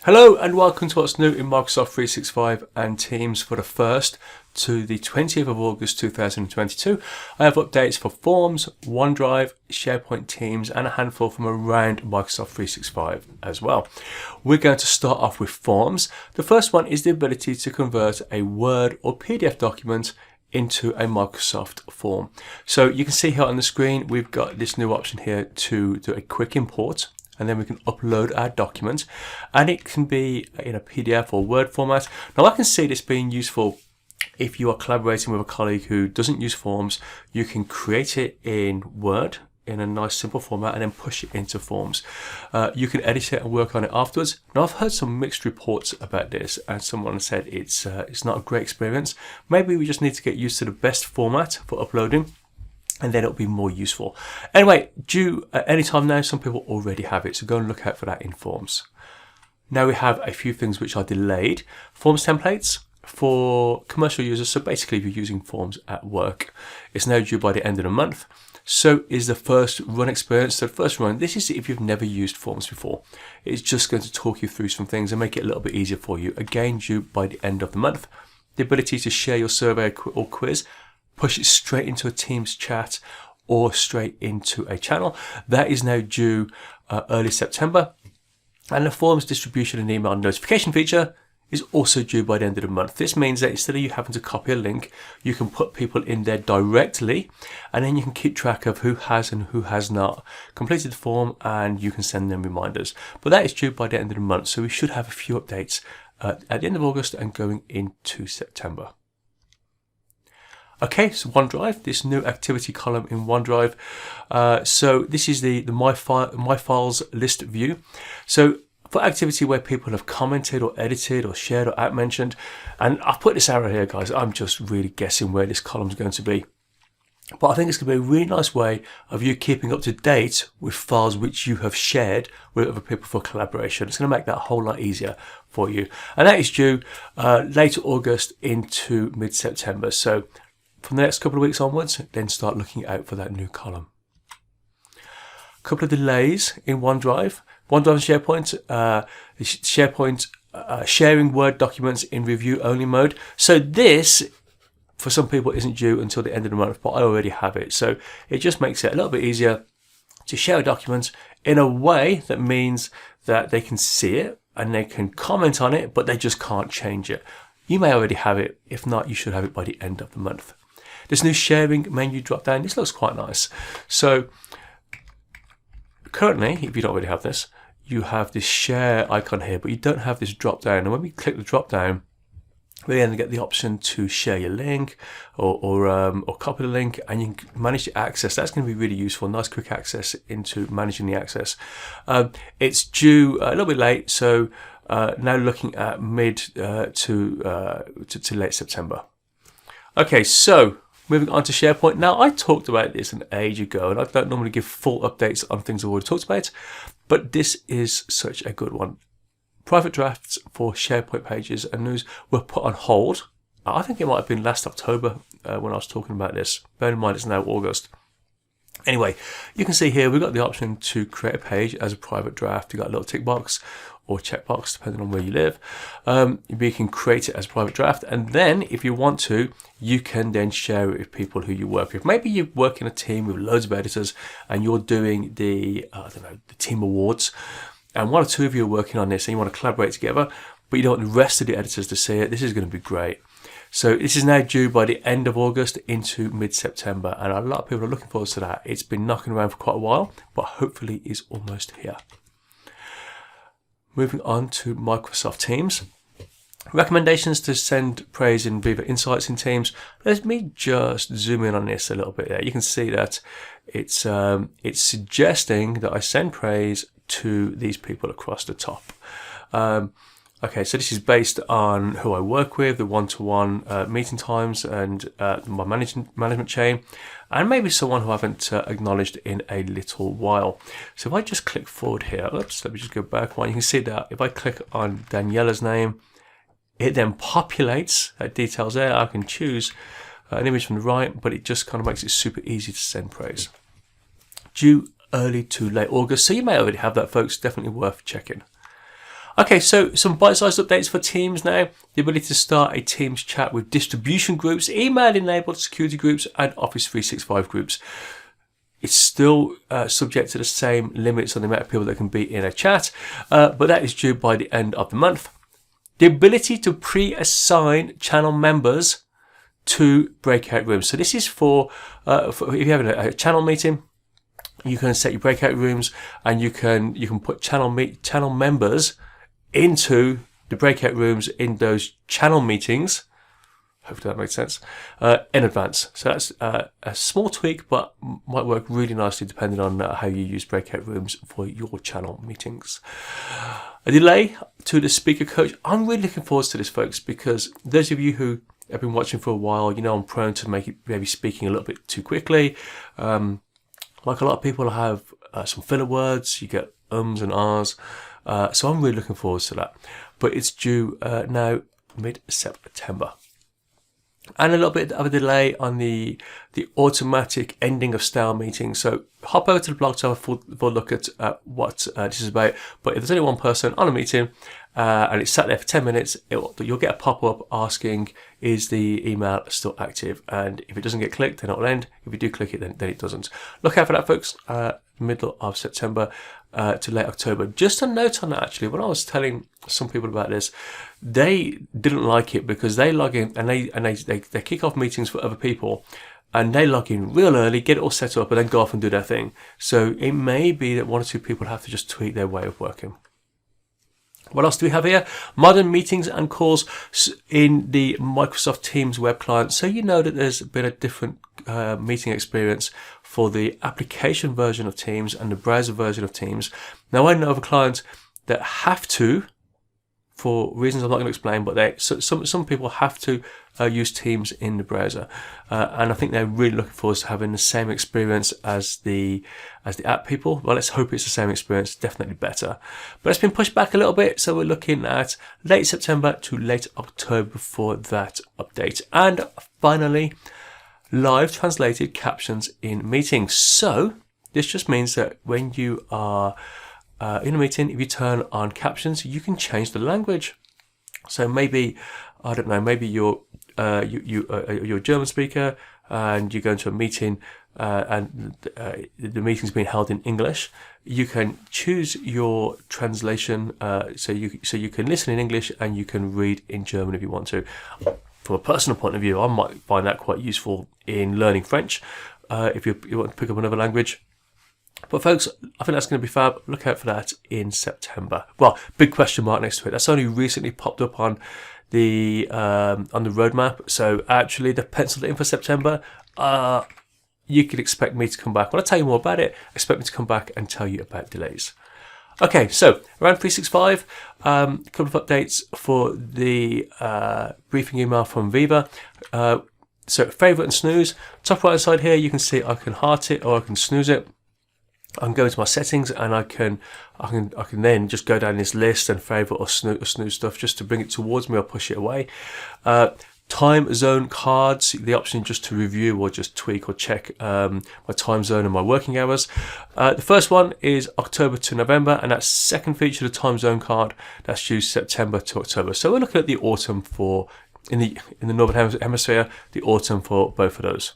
Hello and welcome to what's new in Microsoft 365 and Teams for the 1st to the 20th of August 2022. I have updates for Forms, OneDrive, SharePoint, Teams and a handful from around Microsoft 365 as well. We're going to start off with Forms. The first one is the ability to convert a Word or PDF document into a Microsoft form. So you can see here on the screen we've got this new option here to do a quick import, and then we can upload our document, and it can be in a PDF or Word format. Now I can see this being useful if you are collaborating with a colleague who doesn't use forms. You can create it in Word in a nice simple format and then push it into Forms. You can edit it and work on it afterwards. Now I've heard some mixed reports about this, and someone said it's not a great experience. Maybe we just need to get used to the best format for uploading, and then it'll be more useful. Anyway, due at any time now, some people already have it, so go and look out for that in Forms. Now we have a few things which are delayed. Forms templates for commercial users, so basically if you're using Forms at work, it's now due by the end of the month. So is the first run experience. So first run, this is if you've never used Forms before. It's just going to talk you through some things and make it a little bit easier for you. Again, due by the end of the month. The ability to share your survey or quiz, push it straight into a Teams chat or straight into a channel. That is now due early September. And the Forms distribution and email notification feature is also due by the end of the month. This means that instead of you having to copy a link, you can put people in there directly, and then you can keep track of who has and who has not completed the form, and you can send them reminders. But that is due by the end of the month, so we should have a few updates at the end of August and going into September. Okay, so OneDrive, this new activity column in OneDrive. So this is the My Files list view. So for activity where people have commented or edited or shared or outmentioned, and I've put this arrow here, guys, I'm just really guessing where this column is going to be. But I think it's going to be a really nice way of you keeping up to date with files which you have shared with other people for collaboration. It's going to make that a whole lot easier for you. And that is due late August into mid-September. So from the next couple of weeks onwards, then start looking out for that new column. A couple of delays in OneDrive. OneDrive and SharePoint, sharing Word documents in review only mode. So this, for some people, isn't due until the end of the month, but I already have it. So it just makes it a little bit easier to share documents in a way that means that they can see it and they can comment on it, but they just can't change it. You may already have it. If not, you should have it by the end of the month. This new sharing menu drop down, this looks quite nice. So currently, if you don't already have this, you have this share icon here, but you don't have this drop down. And when we click the drop down, we then get the option to share your link or copy the link, and you can manage the access. That's going to be really useful. Nice quick access into managing the access. It's due a little bit late, so now looking at mid to late September. Okay, so moving on to SharePoint. Now, I talked about this an age ago, and I don't normally give full updates on things I've already talked about, but this is such a good one. Private drafts for SharePoint pages and news were put on hold. I think it might have been last October when I was talking about this. Bear in mind, it's now August. Anyway, you can see here we've got the option to create a page as a private draft. You've got a little tick box or checkbox, depending on where you live. You can create it as a private draft, and then if you want to, you can then share it with people who you work with. Maybe you work in a team with loads of editors and you're doing the team awards, and one or two of you are working on this and you want to collaborate together, but you don't want the rest of the editors to see it. This is going to be great. So this is now due by the end of August into mid-September, and a lot of people are looking forward to that. It's been knocking around for quite a while, but hopefully is almost here. Moving on to Microsoft Teams. Recommendations to send praise in Viva Insights in Teams. Let me just zoom in on this a little bit there. You can see that it's suggesting that I send praise to these people across the top. Okay, so this is based on who I work with, the one-to-one meeting times, and my management chain, and maybe someone who I haven't acknowledged in a little while. So if I just click forward here, let me just go back one. You can see that if I click on Daniela's name, it then populates details there. I can choose an image from the right, but it just kind of makes it super easy to send praise. Due early to late August, so you may already have that, folks. Definitely worth checking. Okay, so some bite-sized updates for Teams now. The ability to start a Teams chat with distribution groups, email-enabled security groups, and Office 365 groups. It's still subject to the same limits on the amount of people that can be in a chat, but that is due by the end of the month. The ability to pre-assign channel members to breakout rooms. So this is for if you're having a channel meeting, you can set your breakout rooms, and you can put channel members into the breakout rooms in those channel meetings. Hopefully that makes sense, in advance. So that's a small tweak, but might work really nicely depending on how you use breakout rooms for your channel meetings. A delay to the speaker coach. I'm really looking forward to this, folks, because those of you who have been watching for a while, you know I'm prone to maybe speaking a little bit too quickly. Like a lot of people have some filler words, you get ums and ahs. So I'm really looking forward to that. But it's due now mid-September. And a little bit of a delay on the automatic ending of stale meetings. So hop over to the blog to have a full look at what this is about. But if there's only one person on a meeting and it's sat there for 10 minutes, you'll get a pop-up asking, is the email still active? And if it doesn't get clicked, then it'll end. If you do click it, then it doesn't. Look out for that, folks. Middle of September to late October. Just a note on that, actually, when I was telling some people about this, they didn't like it because they log in and they kick off meetings for other people, and they log in real early, get it all set up, and then go off and do their thing. So it may be that one or two people have to just tweak their way of working. What else do we have here? Modern meetings and calls in the Microsoft Teams web client. So you know that there's been a different meeting experience for the application version of Teams and the browser version of Teams. Now I know of a client that have to, for reasons I'm not going to explain, but some people have to use Teams in the browser, and I think they're really looking forward to having the same experience as the app people. Well, let's hope it's the same experience, definitely better. But it's been pushed back a little bit, so we're looking at late September to late October for that update. And finally, live translated captions in meetings. So this just means that when you are in a meeting, if you turn on captions, you can change the language. So maybe, I don't know, maybe you're a German speaker and you go into a meeting and the meeting's being held in English. You can choose your translation, so you can listen in English and you can read in German if you want to. From a personal point of view, I might find that quite useful in learning French if you want to pick up another language. But folks, I think that's going to be fab. Look out for that in September. Well, big question mark next to it. That's only recently popped up on the roadmap. So actually, they've penciled it in for September. You could expect me to come back. When I tell you more about it, expect me to come back and tell you about delays. Okay, so around 365, a couple of updates for the briefing email from Viva. So favorite and snooze. Top right hand side here, you can see I can heart it or I can snooze it. I can go into my settings and I can then just go down this list and favorite or snooze stuff just to bring it towards me or push it away. Time zone cards, the option just to review or just tweak or check my time zone and my working hours. The first one is October to November, and that second feature, the time zone card, that's due September to October. So we're looking at the autumn in the Northern Hemisphere, the autumn for both of those.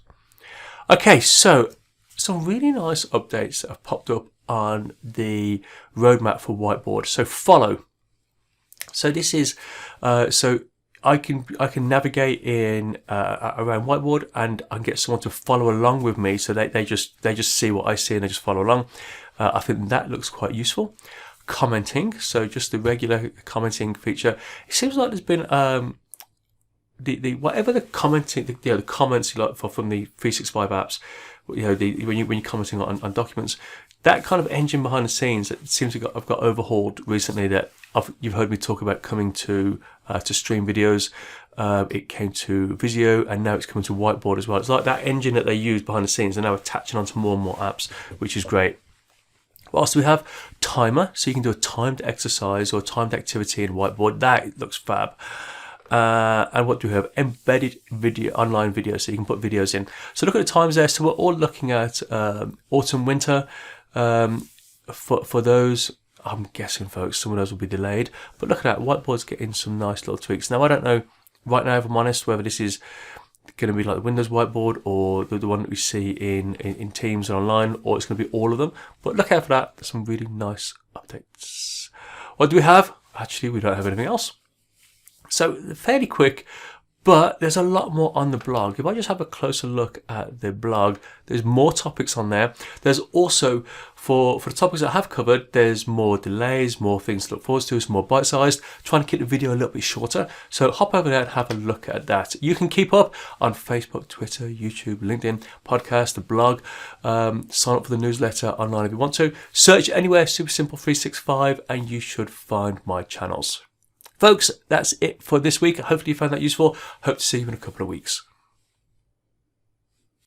Okay, so some really nice updates that have popped up on the roadmap for Whiteboard. So follow. So this is so I can navigate in around Whiteboard, and I can get someone to follow along with me. So they just see what I see and they just follow along. I think that looks quite useful. Commenting, so just the regular commenting feature. It seems like there's been the whatever the commenting, the comments you like from the 365 apps. You know, when you're commenting on documents, that kind of engine behind the scenes that seems to have got overhauled recently. That you've heard me talk about coming to stream videos. It came to Visio, and now it's coming to Whiteboard as well. It's like that engine that they use behind the scenes, and now attaching onto more and more apps, which is great. What else do we have? Timer, so you can do a timed exercise or timed activity in Whiteboard. That looks fab. And what do we have? Embedded video, online video, so you can put videos in. So look at the times there. So we're all looking at autumn, winter for those. I'm guessing, folks, some of those will be delayed. But look at that, Whiteboard's getting some nice little tweaks. Now, I don't know right now, if I'm honest, whether this is going to be like the Windows Whiteboard or the one that we see in Teams and online, or it's going to be all of them. But look out for that. There's some really nice updates. What do we have? Actually, we don't have anything else. So fairly quick, but there's a lot more on the blog. If I just have a closer look at the blog, there's more topics on there. There's also, for the topics I have covered, there's more delays, more things to look forward to, some more bite-sized, trying to keep the video a little bit shorter. So hop over there and have a look at that. You can keep up on Facebook, Twitter, YouTube, LinkedIn, podcast, the blog, sign up for the newsletter online if you want to. Search anywhere, Super Simple 365, and you should find my channels. Folks, that's it for this week. Hopefully you found that useful. Hope to see you in a couple of weeks.